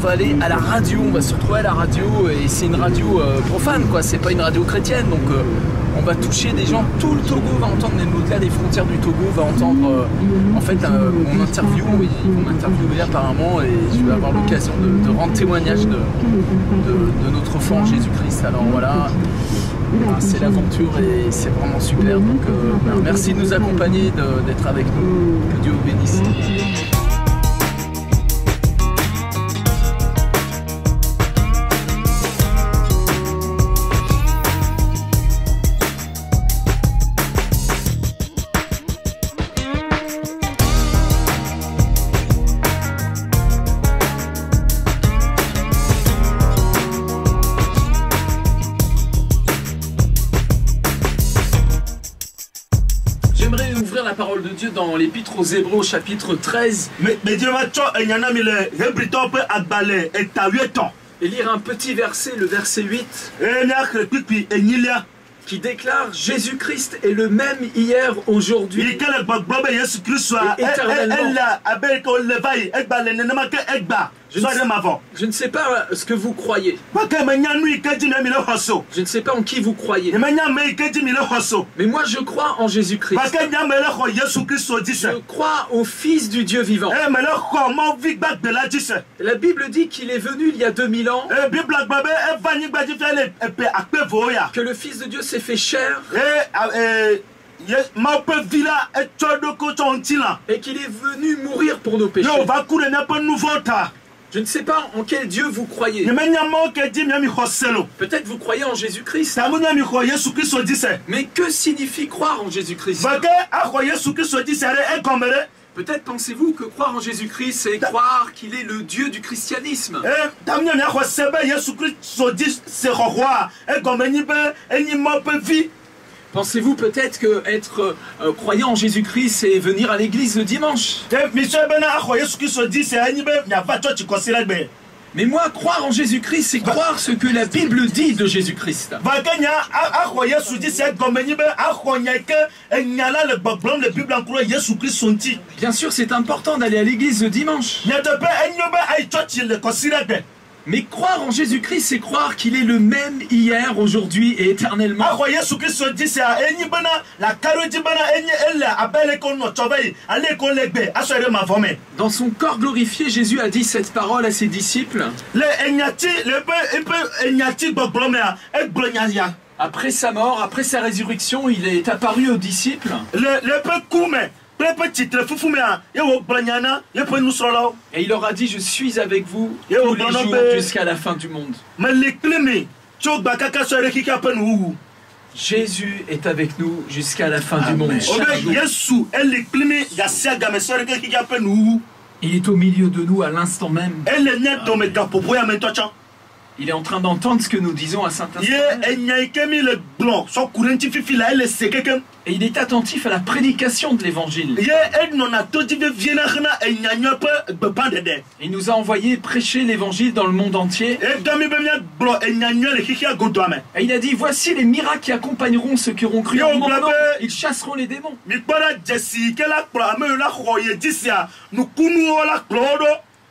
va aller à la radio, on va se retrouver à la radio et c'est une radio profane quoi, c'est pas une radio chrétienne donc on va toucher des gens, tout le Togo va entendre, même au-delà des frontières du Togo va entendre en fait mon interview, ils vont m'interviewer apparemment et je vais avoir l'occasion de rendre témoignage de notre foi en Jésus-Christ. Alors voilà, c'est l'aventure et c'est vraiment super. Donc merci de nous accompagner, d'être avec nous. Que Dieu vous bénisse. J'aimerais ouvrir la parole de Dieu dans l'épître aux Hébreux au chapitre 13 et lire un petit verset, le verset 8 qui déclare Jésus-Christ est le même hier, aujourd'hui et éternellement. Je ne sais pas ce que vous croyez. Je ne sais pas en qui vous croyez. Mais moi je crois en Jésus-Christ. Je crois au Fils du Dieu vivant. La Bible dit qu'il est venu il y a 2000 ans. Que le Fils de Dieu s'est fait chair. Et qu'il est venu mourir pour nos péchés. Je ne sais pas en quel Dieu vous croyez. Peut-être vous croyez en Jésus-Christ. Mais que signifie croire en Jésus-Christ? Peut-être pensez-vous que croire en Jésus-Christ, c'est croire qu'il est le Dieu du christianisme. Pensez-vous peut-être que être croyant en Jésus-Christ, c'est venir à l'église le dimanche? Mais moi, croire en Jésus-Christ, c'est croire ce que la Bible dit de Jésus-Christ. Bien sûr, c'est important d'aller à l'église le dimanche. Mais croire en Jésus-Christ, c'est croire qu'il est le même hier, aujourd'hui et éternellement. Dans son corps glorifié, Jésus a dit cette parole à ses disciples. Après sa mort, après sa résurrection, il est apparu aux disciples. Et il leur a dit, je suis avec vous tous les jours jusqu'à la fin du monde. Jésus est avec nous jusqu'à la fin du monde. Il est au milieu de nous à l'instant même. Il est en train d'entendre ce que nous disons à Saint-Instant. Et il est attentif à la prédication de l'évangile. Il nous a envoyé prêcher l'évangile dans le monde entier. Et il a dit, voici les miracles qui accompagneront ceux qui auront cru en mon nom. Ils chasseront les démons.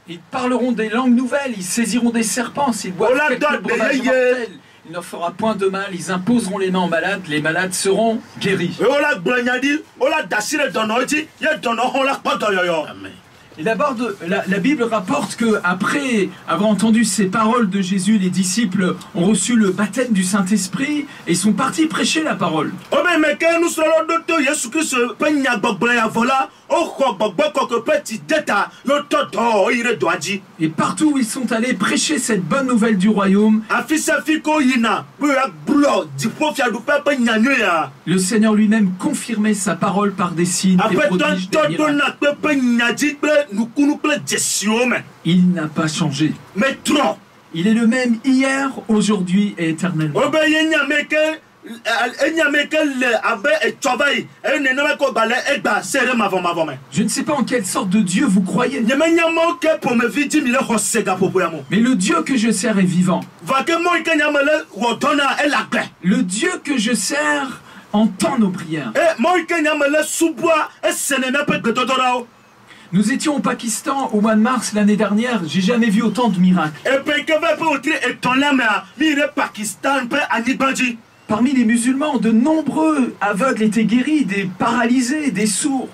Ils parleront des langues nouvelles, ils saisiront des serpents, s'ils boivent quelques breuvages mortels. Il ne fera point de mal, ils imposeront les mains aux malades, les malades seront guéris. Amen. Et d'abord, la Bible rapporte qu'après avoir entendu ces paroles de Jésus, les disciples ont reçu le baptême du Saint-Esprit et sont partis prêcher la parole. Et partout où ils sont allés prêcher cette bonne nouvelle du royaume, le Seigneur lui-même confirmait sa parole par des signes, des prodiges, des miracles. Il n'a pas changé. Il est le même hier, aujourd'hui et éternellement. Je ne sais pas en quelle sorte de Dieu vous croyez. Mais le Dieu que je sers est vivant. Le Dieu que je sers entend nos prières. Nous étions au Pakistan au mois de mars l'année dernière. J'ai jamais vu autant de miracles. Parmi les musulmans, de nombreux aveugles étaient guéris, des paralysés, des sourds.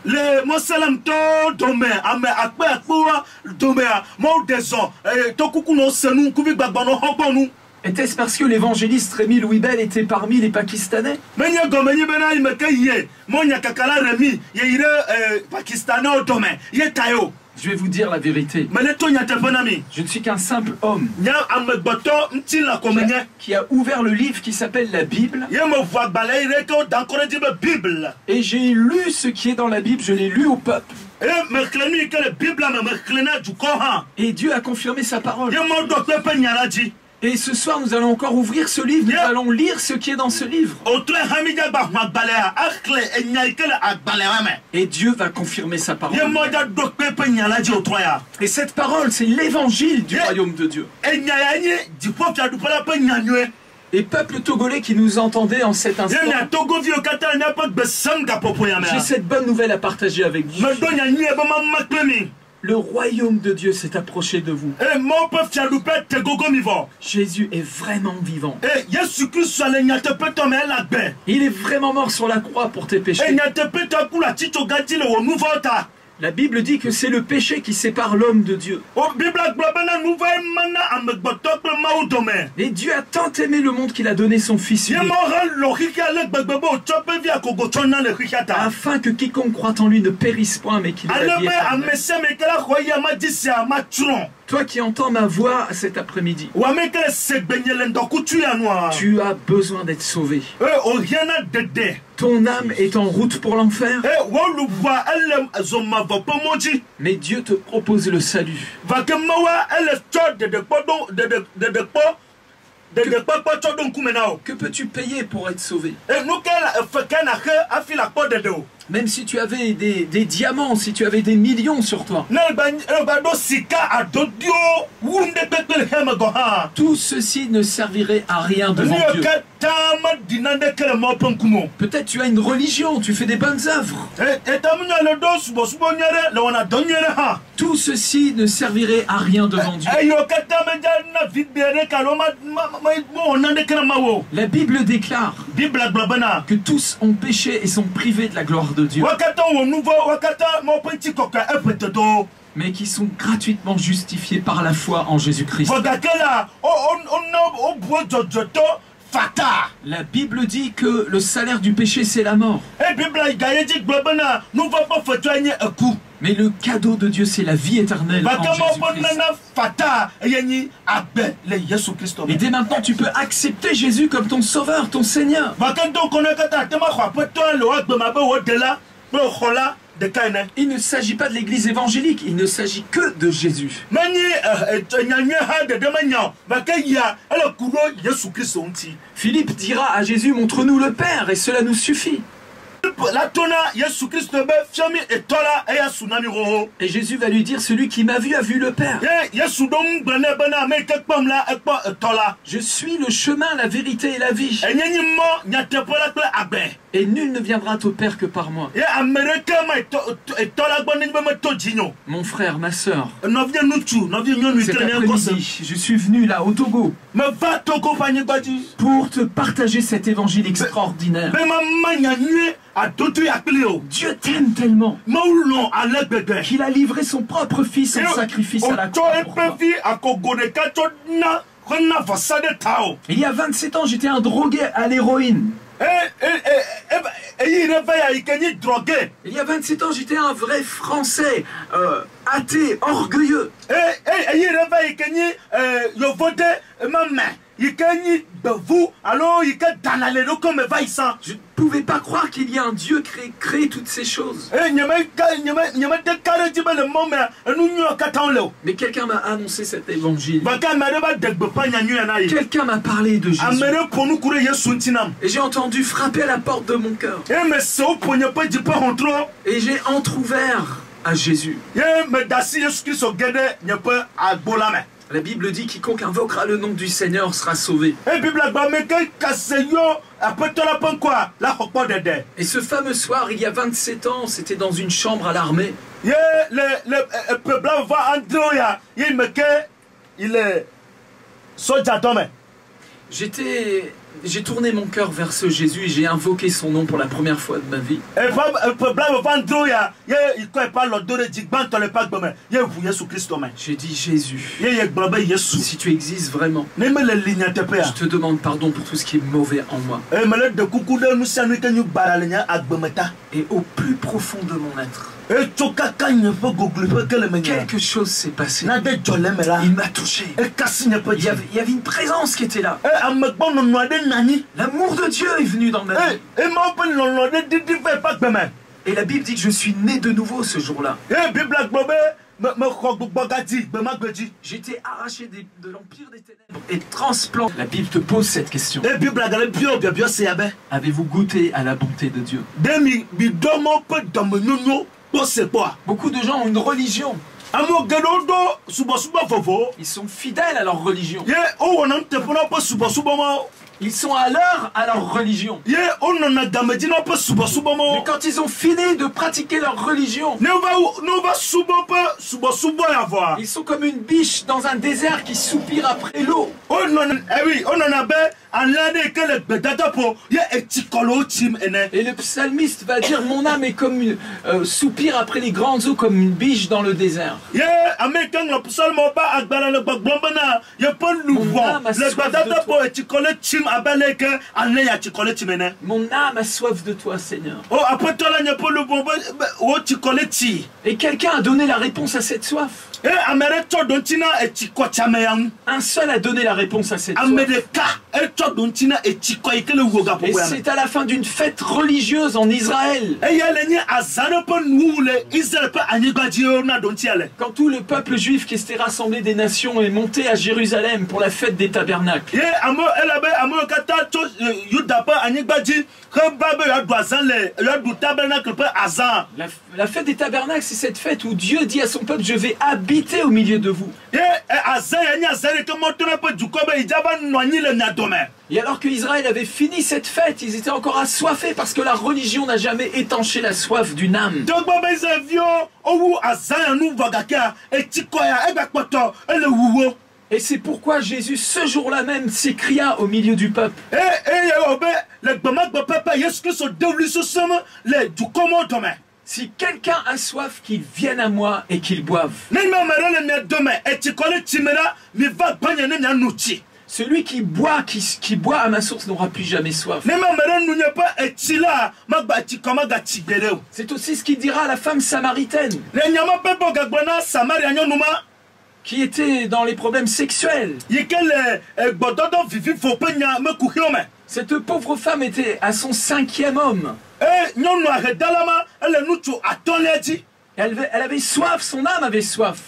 Était-ce parce que l'évangéliste Rémi Louis Bell était parmi les Pakistanais? Je vais vous dire la vérité. Je ne suis qu'un simple homme qui a ouvert le livre qui s'appelle la Bible. Et j'ai lu ce qui est dans la Bible, je l'ai lu au peuple. Et Dieu a confirmé sa parole. Et ce soir, nous allons encore ouvrir ce livre, nous allons lire ce qui est dans ce livre. Et Dieu va confirmer sa parole. Et cette parole, c'est l'évangile du royaume de Dieu. Et peuple togolais qui nous entendait en cet instant, j'ai cette bonne nouvelle à partager avec vous. Le royaume de Dieu s'est approché de vous. Jésus est vraiment vivant. Il est vraiment mort sur la croix pour tes péchés. La Bible dit que c'est le péché qui sépare l'homme de Dieu. Et Dieu a tant aimé le monde qu'il a donné son Fils unique, afin que quiconque croit en lui ne périsse point, mais qu'il ait la vie éternelle. Toi qui entends ma voix cet après-midi, tu as besoin d'être sauvé. Ton âme est en route pour l'enfer, mais Dieu te propose le salut. Que peux-tu payer pour être sauvé? Même si tu avais des diamants, si tu avais des millions sur toi, tout ceci ne servirait à rien devant Dieu. Peut-être tu as une religion, tu fais des bonnes œuvres. Tout ceci ne servirait à rien devant Dieu. La Bible déclare que tous ont péché et sont privés de la gloire de Dieu, mais qui sont gratuitement justifiés par la foi en Jésus-Christ. La Bible dit que le salaire du péché, c'est la mort. Mais le cadeau de Dieu, c'est la vie éternelle en Jésus-Christ. Et dès maintenant, tu peux accepter Jésus comme ton sauveur, ton Seigneur. Il ne s'agit pas de l'église évangélique, il ne s'agit que de Jésus. Philippe dira à Jésus, montre-nous le Père, et cela nous suffit. Et Jésus va lui dire, celui qui m'a vu a vu le Père. Je suis le chemin, la vérité et la vie. Et nul ne viendra au Père que par moi. Mon frère, ma soeur, cet après-midi, je suis venu là au Togo pour te partager cet évangile extraordinaire. Dieu t'aime tellement qu'il a livré son propre fils en sacrifice à la croix pour toi. Il y a 27 ans, j'étais un drogué à l'héroïne. Il y a 27 ans, j'étais un vrai Français, athée, orgueilleux. Je ne pouvais pas croire qu'il y a un Dieu qui crée toutes ces choses. Mais quelqu'un m'a annoncé cet évangile. Quelqu'un m'a parlé de Jésus. Et j'ai entendu frapper à la porte de mon cœur. Et j'ai entrouvert à Jésus. La Bible dit quiconque invoquera le nom du Seigneur sera sauvé. Et ce fameux soir, il y a 27 ans, c'était dans une chambre à l'armée. J'ai tourné mon cœur vers ce Jésus et j'ai invoqué son nom pour la première fois de ma vie. J'ai dit Jésus, si tu existes vraiment, je te demande pardon pour tout ce qui est mauvais en moi. Et au plus profond de mon être, quelque chose s'est passé. Il m'a touché. Il y avait une présence qui était là. L'amour de Dieu est venu dans ma vie. Et la Bible dit que je suis né de nouveau ce jour-là. J'étais arraché de l'empire des ténèbres et transplanté. La Bible te pose cette question. Avez-vous goûté à la bonté de Dieu? Beaucoup de gens ont une religion. Ils sont fidèles à leur religion. Ils sont à l'heure à leur religion. Mais quand ils ont fini de pratiquer leur religion, ils sont comme une biche dans un désert qui soupire après l'eau. Et le psalmiste va dire: mon âme est comme une soupir après les grandes eaux, comme une biche dans le désert. Mon âme a soif de toi. Mon âme a soif de toi, Seigneur. Et quelqu'un a donné la réponse à cette soif. Un seul a donné la réponse à cette soif. Et c'est à la fin d'une fête religieuse en Israël, quand tout le peuple juif qui s'était rassemblé des nations est monté à Jérusalem pour la fête des tabernacles. La fête des tabernacles, c'est cette fête où Dieu dit à son peuple: je vais habiter au milieu de vous. Et alors que Israël avait fini cette fête, ils étaient encore assoiffés parce que la religion n'a jamais étanché la soif d'une âme. Et c'est pourquoi Jésus, ce jour-là même, s'écria au milieu du peuple: si quelqu'un a soif, qu'il vienne à moi et qu'il boive. Celui qui boit à ma source n'aura plus jamais soif. C'est aussi ce qu'il dira à la femme samaritaine qui était dans les problèmes sexuels. Cette pauvre femme était à son 5e homme. Elle avait soif, son âme avait soif.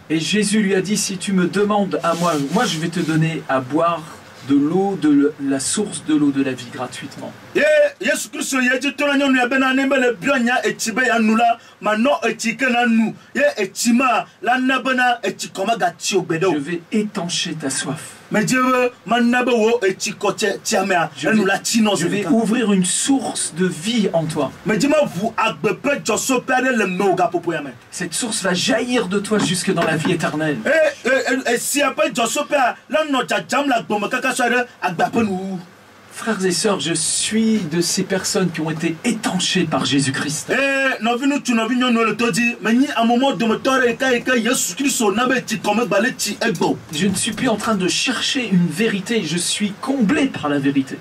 Et Jésus lui a dit: si tu me demandes à moi, je vais te donner à boire de l'eau, de la source de l'eau de la vie gratuitement. Je vais étancher ta soif. Je vais ouvrir une source de vie en toi. Cette source va jaillir de toi jusque dans la vie éternelle. Frères et sœurs, je suis de ces personnes qui ont été étanchées par Jésus-Christ. Je ne suis plus en train de chercher une vérité, je suis comblé par la vérité.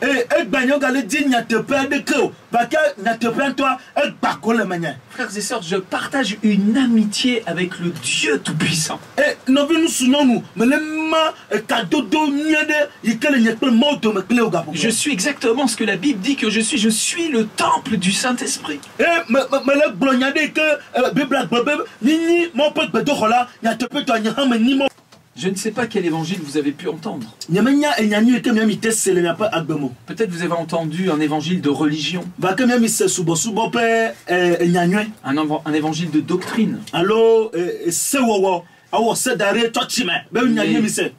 Frères et sœurs, je partage une amitié avec le Dieu Tout-Puissant. Je suis exactement ce que la Bible dit que je suis. Je suis le temple du Saint-Esprit. Je ne sais pas quel évangile vous avez pu entendre. Peut-être vous avez entendu un évangile de religion. Un évangile de doctrine.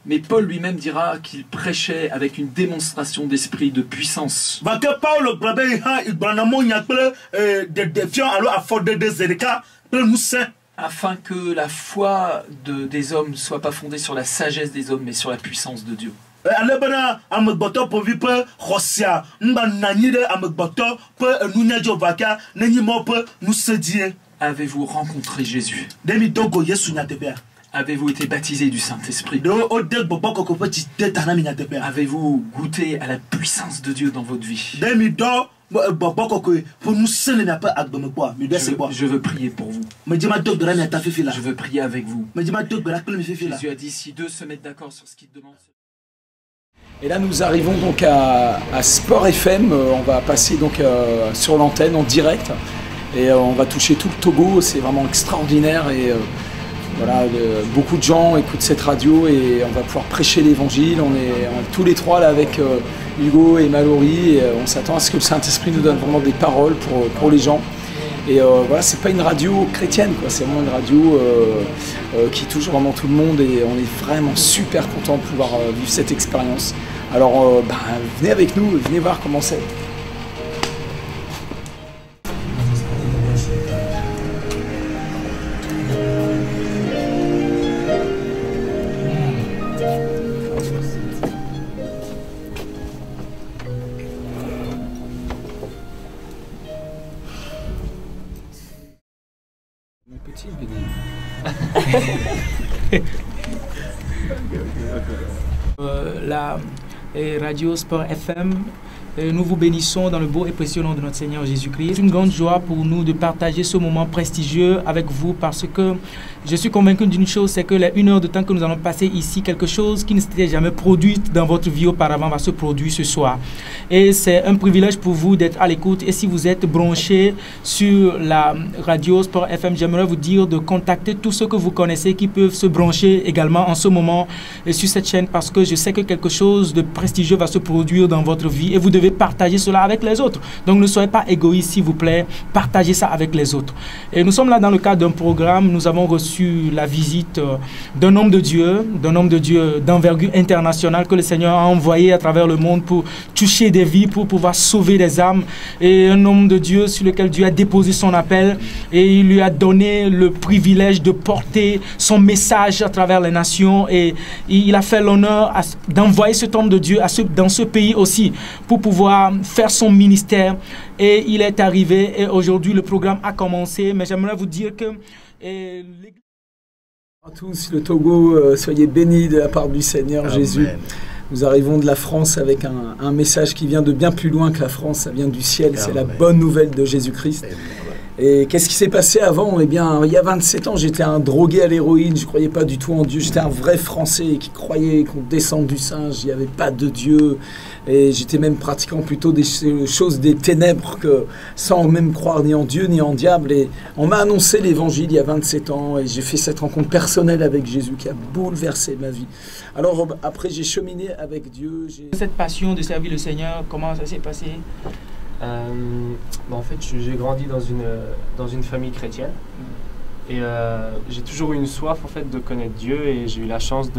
Mais Paul lui-même dira qu'il prêchait avec une démonstration d'esprit de puissance. Afin que la foi des hommes ne soit pas fondée sur la sagesse des hommes, mais sur la puissance de Dieu. Avez-vous rencontré Jésus? Avez-vous été baptisé du Saint-Esprit? Avez-vous goûté à la puissance de Dieu dans votre vie? Je veux prier pour vous. Je veux prier avec vous. Jésus a dit, si deux se mettent d'accord sur ce qu'il demande. Et là nous arrivons donc à Sport FM. On va passer donc sur l'antenne en direct. Et on va toucher tout le Togo. C'est vraiment extraordinaire. Et voilà, beaucoup de gens écoutent cette radio et on va pouvoir prêcher l'évangile. On est tous les trois là avec Hugo et Mallory, et on s'attend à ce que le Saint-Esprit nous donne vraiment des paroles pour les gens. Et voilà, c'est pas une radio chrétienne, quoi. C'est vraiment une radio qui touche vraiment tout le monde et on est vraiment super content de pouvoir vivre cette expérience. Alors venez avec nous, venez voir comment c'est. La radio Sport FM, nous vous bénissons dans le beau et précieux nom de notre Seigneur Jésus-Christ. C'est une grande joie pour nous de partager ce moment prestigieux avec vous parce que je suis convaincu d'une chose, c'est que les 1 heure de temps que nous allons passer ici, quelque chose qui ne s'était jamais produit dans votre vie auparavant va se produire ce soir. Et c'est un privilège pour vous d'être à l'écoute. Et si vous êtes branchés sur la radio Sport FM, j'aimerais vous dire de contacter tous ceux que vous connaissez qui peuvent se brancher également en ce moment sur cette chaîne parce que je sais que quelque chose de prestigieux va se produire dans votre vie et vous devez partager cela avec les autres. Donc ne soyez pas égoïstes, s'il vous plaît, partagez ça avec les autres. Et nous sommes là dans le cadre d'un programme, nous avons reçu la visite d'un homme de Dieu d'envergure internationale que le Seigneur a envoyé à travers le monde pour toucher des vies, pour pouvoir sauver des âmes. Et un homme de Dieu sur lequel Dieu a déposé son appel et il lui a donné le privilège de porter son message à travers les nations et il a fait l'honneur d'envoyer cet homme de Dieu dans ce pays aussi pour pouvoir faire son ministère. Et il est arrivé et aujourd'hui le programme a commencé, mais j'aimerais vous dire que à tous, le Togo, soyez bénis de la part du Seigneur. Amen. Jésus. Nous arrivons de la France avec un message qui vient de bien plus loin que la France, ça vient du ciel, c'est la bonne nouvelle de Jésus-Christ. Et qu'est-ce qui s'est passé avant? Eh bien, il y a 27 ans, j'étais un drogué à l'héroïne, je ne croyais pas du tout en Dieu. J'étais un vrai Français qui croyait qu'on descend du singe, il n'y avait pas de Dieu. Et j'étais même pratiquant plutôt des choses des ténèbres, sans même croire ni en Dieu ni en diable. Et on m'a annoncé l'évangile il y a 27 ans et j'ai fait cette rencontre personnelle avec Jésus qui a bouleversé ma vie. Alors après, j'ai cheminé avec Dieu. Cette passion de servir le Seigneur, comment ça s'est passé? En fait, j'ai grandi dans une famille chrétienne et j'ai toujours eu une soif en fait de connaître Dieu et j'ai eu la chance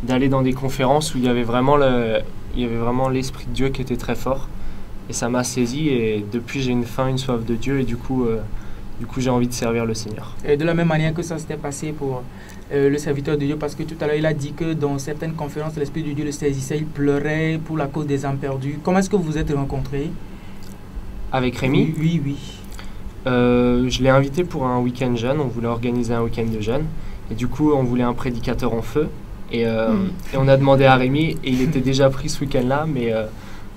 d'aller dans des conférences où il y avait vraiment l'esprit de Dieu qui était très fort et ça m'a saisi et depuis j'ai une faim, une soif de Dieu et du coup j'ai envie de servir le Seigneur. Et de la même manière que ça s'était passé pour le serviteur de Dieu, parce que tout à l'heure il a dit que dans certaines conférences l'Esprit de Dieu le saisissait, il pleurait pour la cause des âmes perdues. Comment est-ce que vous vous êtes rencontrés? Avec Rémi? Oui. Je l'ai invité pour un week-end jeune, on voulait organiser un week-end de jeunes et du coup on voulait un prédicateur en feu et on a demandé à Rémi et il était déjà pris ce week-end-là mais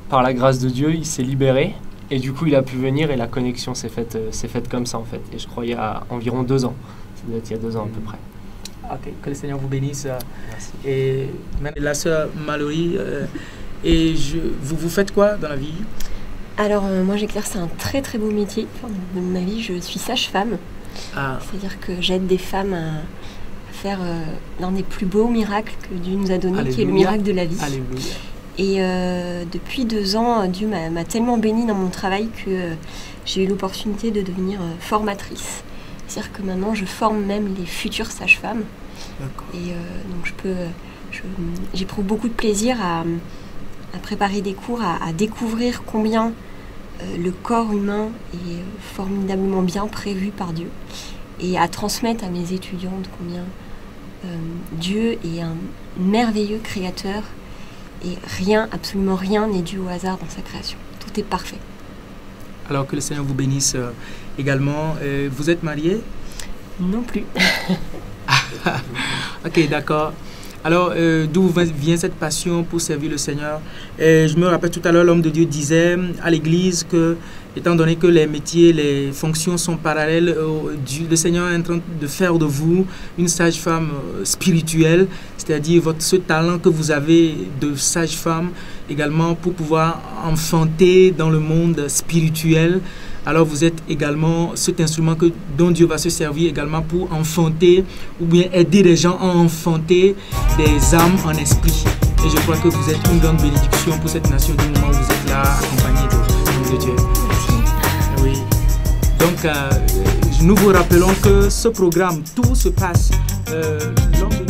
par la grâce de Dieu il s'est libéré et du coup il a pu venir et la connexion s'est faite comme ça en fait et je crois il y a environ 2 ans, ça doit être il y a 2 ans à peu près. Ok, que le Seigneur vous bénisse. Merci. Et la sœur Mallory, vous faites quoi dans la vie? Alors moi j'exerce un très très beau métier de ma vie, je suis sage-femme. C'est-à-dire que j'aide des femmes à faire l'un des plus beaux miracles que Dieu nous a donné, qui est le miracle de la vie. Alléluia. Et depuis 2 ans, Dieu m'a tellement bénie dans mon travail que j'ai eu l'opportunité de devenir formatrice. C'est-à-dire que maintenant, je forme même les futures sages-femmes. Et donc, j'éprouve beaucoup de plaisir à préparer des cours, à découvrir combien le corps humain est formidablement bien prévu par Dieu et à transmettre à mes étudiantes combien Dieu est un merveilleux créateur et rien, absolument rien n'est dû au hasard dans sa création. Tout est parfait. Alors que le Seigneur vous bénisse également. Vous êtes mariée? Non plus. Ok, d'accord. Alors, d'où vient cette passion pour servir le Seigneur? Je me rappelle tout à l'heure, l'homme de Dieu disait à l'église que, étant donné que les métiers, les fonctions sont parallèles, le Seigneur est en train de faire de vous une sage-femme spirituelle, c'est-à-dire ce talent que vous avez de sage-femme également pour pouvoir enfanter dans le monde spirituel. Alors vous êtes également cet instrument dont Dieu va se servir également pour enfanter ou bien aider les gens à enfanter des âmes en esprit. Et je crois que vous êtes une grande bénédiction pour cette nation du moment où vous êtes là, accompagné de Dieu. Oui. Donc, nous vous rappelons que ce programme, tout se passe. L'homme de